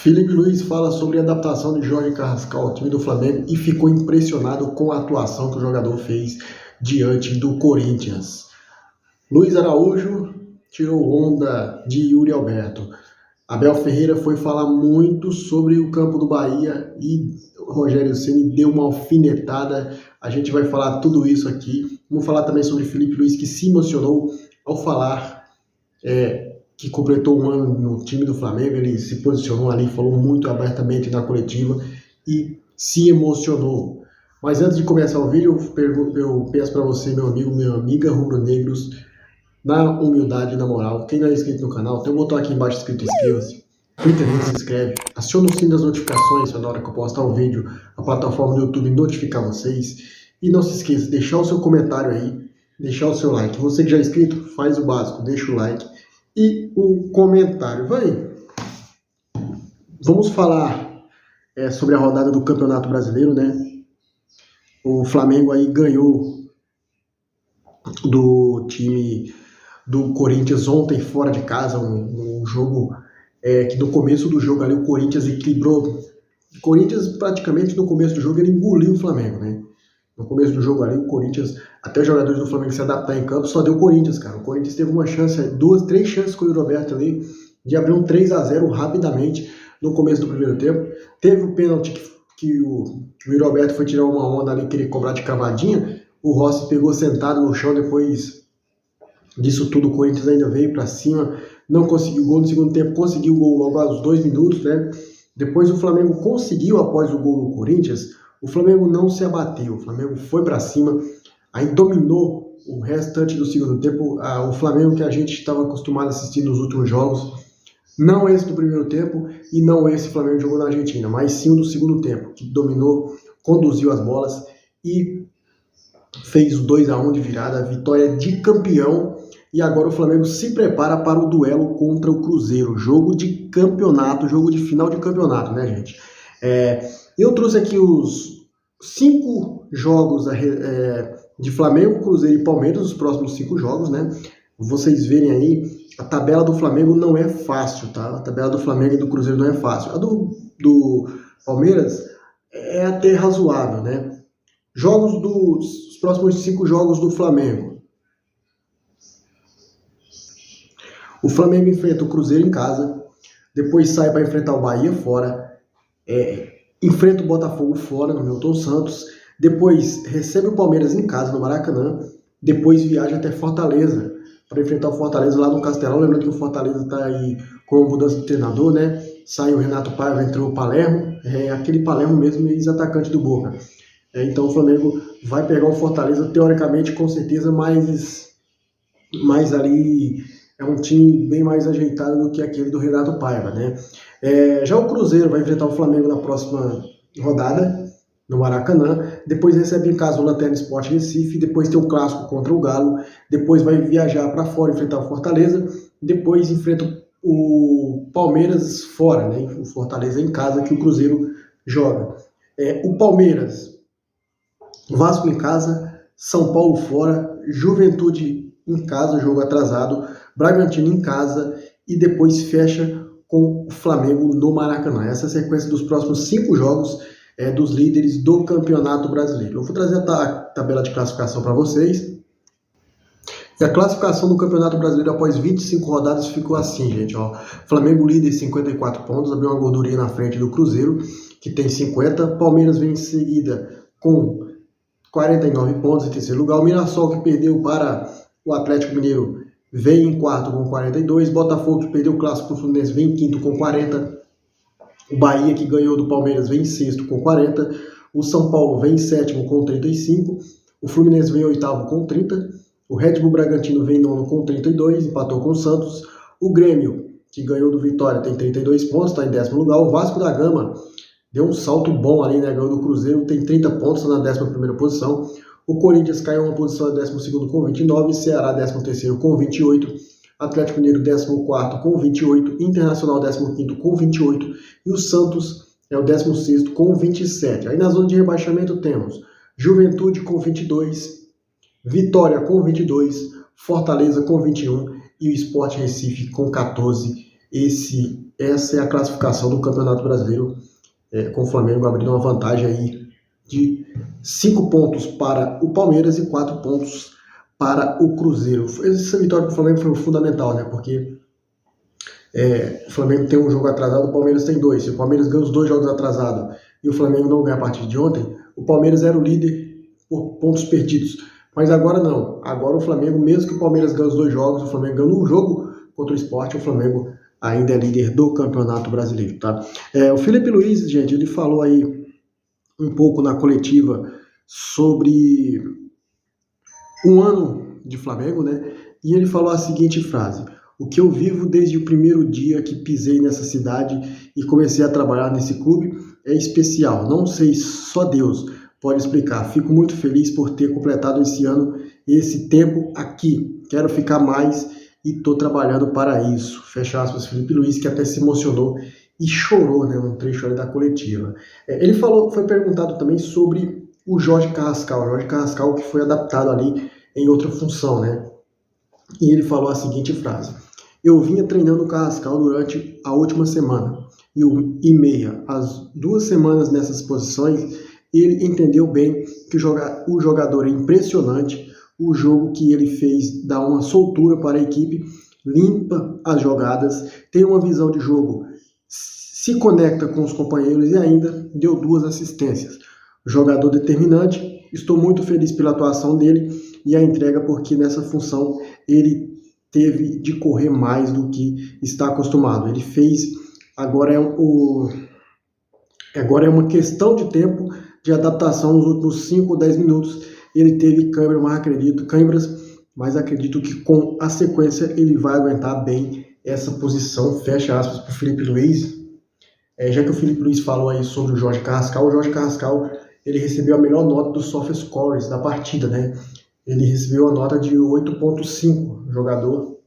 Felipe Luiz fala sobre a adaptação de Jorge Carrascal ao time do Flamengo e ficou impressionado com a atuação que o jogador fez diante do Corinthians. Luiz Araújo tirou onda de Yuri Alberto. Abel Ferreira foi falar muito sobre o campo do Bahia e o Rogério Ceni deu uma alfinetada. A gente vai falar tudo isso aqui. Vamos falar também sobre Felipe Luiz, que se emocionou ao falar que completou um ano no time do Flamengo. Ele se posicionou ali, falou muito abertamente na coletiva e se emocionou. Mas antes de começar o vídeo, eu peço para você, meu amigo, minha amiga rubro-negros, na humildade e na moral, quem não é inscrito no canal, tem um botão aqui embaixo escrito inscreva-se, clica nele, se inscreve, aciona o sininho das notificações para na hora que eu postar o vídeo, a plataforma do YouTube notificar vocês. E não se esqueça de deixar o seu comentário aí, deixar o seu like. Você que já é inscrito, faz o básico, deixa o like e o comentário. Vamos falar sobre a rodada do Campeonato Brasileiro, né? O Flamengo aí ganhou do time do Corinthians ontem fora de casa, um jogo que no começo do jogo ali o Corinthians equilibrou. O Corinthians praticamente no começo do jogo ele engoliu o Flamengo, né? No começo do jogo ali o Corinthians, até os jogadores do Flamengo se adaptar em campo, só deu o Corinthians, cara. O Corinthians teve uma chance, três chances com o Roberto ali, de abrir um 3-0 rapidamente no começo do primeiro tempo. Teve o pênalti que o Roberto foi tirar uma onda ali, querer cobrar de cavadinha. O Rossi pegou sentado no chão. Depois disso tudo, o Corinthians ainda veio para cima, não conseguiu gol no segundo tempo, conseguiu o gol logo aos 2 minutos, né? Depois o Flamengo conseguiu, após o gol do Corinthians, o Flamengo não se abateu, o Flamengo foi para cima, aí dominou o restante do segundo tempo. O Flamengo que a gente estava acostumado a assistir nos últimos jogos, não esse do primeiro tempo e não esse Flamengo que jogou na Argentina, mas sim o do segundo tempo, que dominou, conduziu as bolas e fez o 2-1 de virada, vitória de campeão. E agora o Flamengo se prepara para o duelo contra o Cruzeiro, jogo de campeonato, jogo de final de campeonato, né, gente? Eu trouxe aqui os 5 jogos de Flamengo, Cruzeiro e Palmeiras, os próximos 5 jogos, né? Vocês verem aí, a tabela do Flamengo não é fácil, tá? A tabela do Flamengo e do Cruzeiro não é fácil. A do Palmeiras é até razoável, né? Os próximos 5 jogos do Flamengo. O Flamengo enfrenta o Cruzeiro em casa, depois sai para enfrentar o Bahia fora, enfrenta o Botafogo fora, no Newton Santos, depois recebe o Palmeiras em casa, no Maracanã, depois viaja até Fortaleza, para enfrentar o Fortaleza lá no Castelão. Lembrando que o Fortaleza está aí com a mudança de treinador, né? Sai o Renato Paiva, entrou o Palermo, aquele Palermo mesmo, ex-atacante do Boca. Então o Flamengo vai pegar o Fortaleza, teoricamente, com certeza, mais ali, é um time bem mais ajeitado do que aquele do Renato Paiva, né? Já o Cruzeiro vai enfrentar o Flamengo na próxima rodada, no Maracanã, depois recebe em casa o Lanterna Sport Recife, depois tem o clássico contra o Galo, depois vai viajar para fora enfrentar o Fortaleza, depois enfrenta o Palmeiras fora, né? O Fortaleza em casa, que o Cruzeiro joga. O Palmeiras, Vasco em casa, São Paulo fora, Juventude em casa, jogo atrasado, Bragantino em casa e depois fecha com o Flamengo no Maracanã. Essa é a sequência dos próximos 5 jogos dos líderes do Campeonato Brasileiro. Eu vou trazer a tabela de classificação para vocês. E a classificação do Campeonato Brasileiro após 25 rodadas ficou assim, gente. Flamengo líder, 54 pontos, abriu uma gordurinha na frente do Cruzeiro, que tem 50. Palmeiras vem em seguida com 49 pontos em terceiro lugar. O Mirassol, que perdeu para o Atlético Mineiro, vem em quarto com 42. Botafogo, que perdeu o clássico para o Fluminense, vem em quinto com 40. O Bahia, que ganhou do Palmeiras, vem em sexto com 40. O São Paulo vem em sétimo com 35. O Fluminense vem em oitavo com 30. O Red Bull Bragantino vem em nono com 32, empatou com o Santos. O Grêmio, que ganhou do Vitória, tem 32 pontos, está em décimo lugar. O Vasco da Gama deu um salto bom ali, né? Ganhou do Cruzeiro, tem 30 pontos, está na 11ª posição. O Corinthians caiu uma posição a 12º com 29, Ceará 13º com 28, Atlético Mineiro 14º com 28, Internacional 15º com 28 e o Santos é o 16º com 27. Aí na zona de rebaixamento temos Juventude com 22, Vitória com 22, Fortaleza com 21 e o Sport Recife com 14. Esse essa é a classificação do Campeonato Brasileiro, com o Flamengo abrindo uma vantagem aí de 5 pontos para o Palmeiras e 4 pontos para o Cruzeiro. Essa vitória para o Flamengo foi fundamental, né? Porque o Flamengo tem um jogo atrasado, o Palmeiras tem 2. Se o Palmeiras ganha os 2 jogos atrasados e o Flamengo não ganha a partir de ontem, o Palmeiras era o líder por pontos perdidos. Mas agora não. Agora o Flamengo, mesmo que o Palmeiras ganhe os 2 jogos, o Flamengo ganha um jogo contra o Sport, o Flamengo ainda é líder do Campeonato Brasileiro, tá? O Felipe Luiz, gente, ele falou aí um pouco na coletiva sobre um ano de Flamengo, né? E ele falou a seguinte frase: o que eu vivo desde o primeiro dia que pisei nessa cidade e comecei a trabalhar nesse clube é especial. Não sei, só Deus pode explicar. Fico muito feliz por ter completado esse ano, esse tempo aqui. Quero ficar mais e estou trabalhando para isso. Fecha aspas, Felipe Luiz, que até se emocionou e chorou, né, um trecho ali da coletiva. Ele falou, foi perguntado também sobre o Jorge Carrascal, que foi adaptado ali em outra função, né? E ele falou a seguinte frase: eu vinha treinando o Carrascal durante a última semana e meia, as 2 semanas nessas posições, ele entendeu bem que o jogador é impressionante, o jogo que ele fez dá uma soltura para a equipe, limpa as jogadas, tem uma visão de jogo, se conecta com os companheiros e ainda deu 2 assistências. Jogador determinante, estou muito feliz pela atuação dele e a entrega, porque nessa função ele teve de correr mais do que está acostumado. Ele fez, agora é uma questão de tempo de adaptação nos últimos 5 ou 10 minutos. Ele teve câimbras, mas acredito que com a sequência ele vai aguentar bem essa posição. Fecha aspas para o Felipe Luiz. Já que o Felipe Luiz falou aí sobre o Jorge Carrascal ele recebeu a melhor nota do SofaScores da partida, né? Ele recebeu a nota de 8.5, o jogador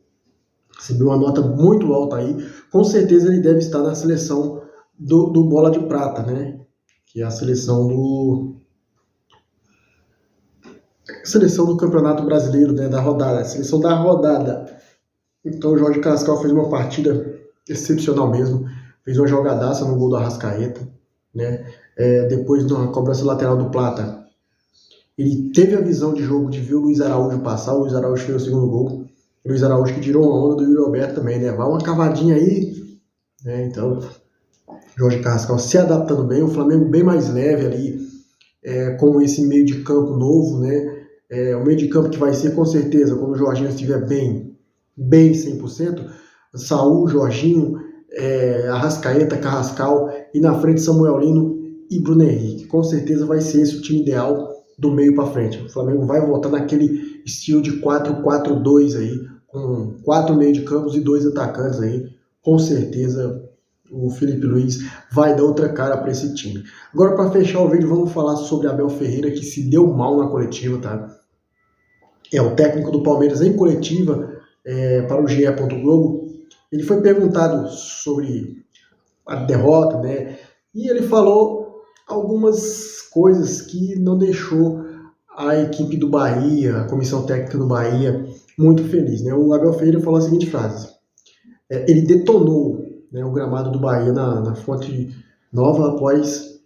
recebeu uma nota muito alta aí. Com certeza ele deve estar na seleção do Bola de Prata, né? Que é a seleção do Campeonato Brasileiro, né? Da rodada, a seleção da rodada. Então o Jorge Carrascal fez uma partida excepcional mesmo, fez uma jogadaça no gol do Arrascaeta, né? Depois na cobrança lateral do Plata, ele teve a visão de jogo de ver o Luiz Araújo passar. O Luiz Araújo fez o segundo gol. O Luiz Araújo que tirou uma onda do Yuri Alberto também, né? Vai uma cavadinha aí, né? Então, Jorge Carrascal se adaptando bem. O Flamengo bem mais leve ali, com esse meio de campo novo, né? O meio de campo que vai ser, com certeza, quando o Jorginho estiver bem 100%, Saul, Jorginho, Arrascaeta, Carrascal e na frente Samuel Lino e Bruno Henrique. Com certeza vai ser esse o time ideal do meio para frente. O Flamengo vai voltar naquele estilo de 4-4-2 aí, com 4 meio de campos e 2 atacantes aí. Com certeza o Felipe Luiz vai dar outra cara para esse time. Agora, para fechar o vídeo, vamos falar sobre Abel Ferreira, que se deu mal na coletiva, tá? O técnico do Palmeiras em coletiva para o GE. Globo. Ele foi perguntado sobre a derrota, né? E ele falou algumas coisas que não deixou a equipe do Bahia, a comissão técnica do Bahia, muito feliz, né? O Abel Ferreira falou a seguinte frase: ele detonou, né, o gramado do Bahia na Fonte Nova após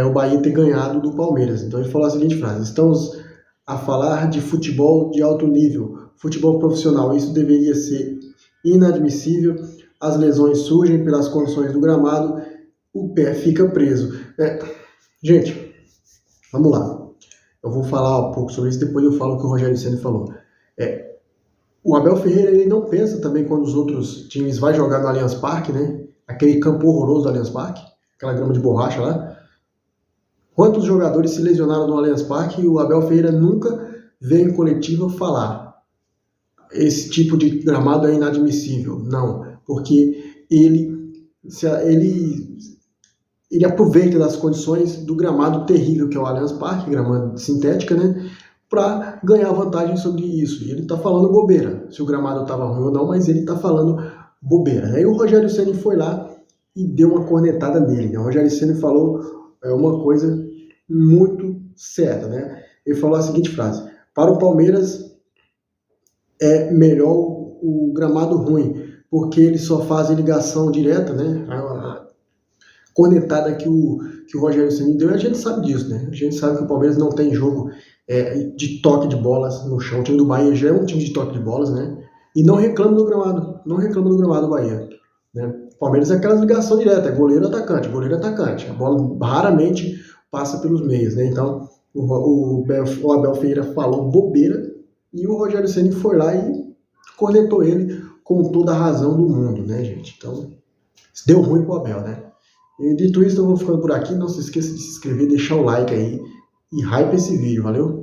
o Bahia ter ganhado do Palmeiras. Então ele falou a seguinte frase: estamos a falar de futebol de alto nível, futebol profissional, isso deveria ser inadmissível, as lesões surgem pelas condições do gramado, o pé fica preso. Gente, vamos lá. Eu vou falar um pouco sobre isso, depois eu falo o que o Rogério Ceni falou. O Abel Ferreira, ele não pensa também quando os outros times vão jogar no Allianz Parque, né? Aquele campo horroroso do Allianz Parque, aquela grama de borracha lá. Quantos jogadores se lesionaram no Allianz Parque e o Abel Ferreira nunca veio em coletiva falar: esse tipo de gramado é inadmissível. Não, porque ele aproveita das condições do gramado terrível que é o Allianz Parque, gramado sintética, né, para ganhar vantagem sobre isso. E ele está falando bobeira, se o gramado estava ruim ou não, mas ele está falando bobeira. Aí o Rogério Ceni foi lá e deu uma cornetada nele, né? O Rogério Ceni falou uma coisa muito certa, né? Ele falou a seguinte frase: para o Palmeiras é melhor o gramado ruim, porque eles só fazem ligação direta, né? A conectada que o Rogério Ceni deu, e a gente sabe disso, né? A gente sabe que o Palmeiras não tem jogo de toque de bolas no chão. O time do Bahia já é um time de toque de bolas, né? E não reclama do gramado, do Bahia. Né? O Palmeiras é aquela ligação direta, é goleiro atacante. A bola raramente passa pelos meios, né? Então o Abel Ferreira falou bobeira e o Rogério Ceni foi lá e cornetou ele com toda a razão do mundo, né, gente? Então deu ruim pro Abel, né? E dito isso, eu vou ficando por aqui. Não se esqueça de se inscrever, deixar o like aí e hype esse vídeo, valeu?